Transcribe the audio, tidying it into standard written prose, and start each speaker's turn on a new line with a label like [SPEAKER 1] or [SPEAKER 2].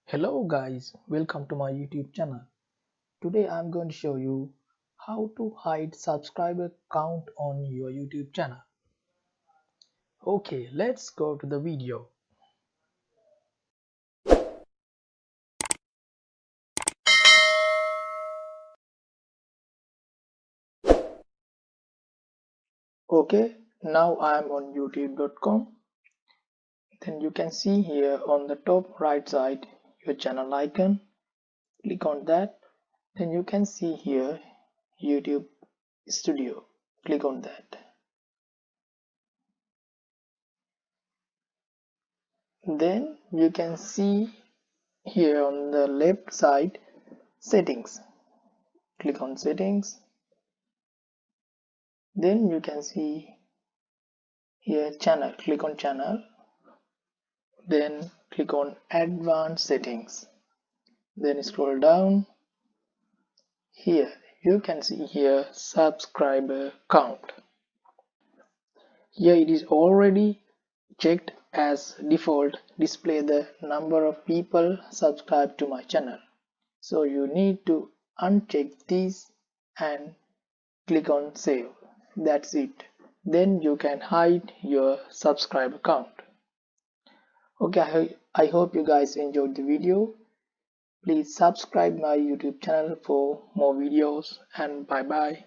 [SPEAKER 1] Hello guys, welcome to my YouTube channel. Today I'm going to show you how to hide subscriber count on your YouTube channel. Okay, let's go to the video. Okay, now I'm on youtube.com. Then you can see here on the top right side your channel icon. Click on that. Then you can see here YouTube Studio. Click on that. Then you can see here on the left side settings. Click on settings. Then you can see here channel. Click on channel. Then click on advanced settings. Then scroll down. Here you can see here subscriber count. Here it is already checked as default display the number of people subscribed to my channel. So you need to uncheck this and click on save. That's it. Then you can hide your subscriber count. Okay, I hope you guys enjoyed the video. Please subscribe my YouTube channel for more videos, and bye bye.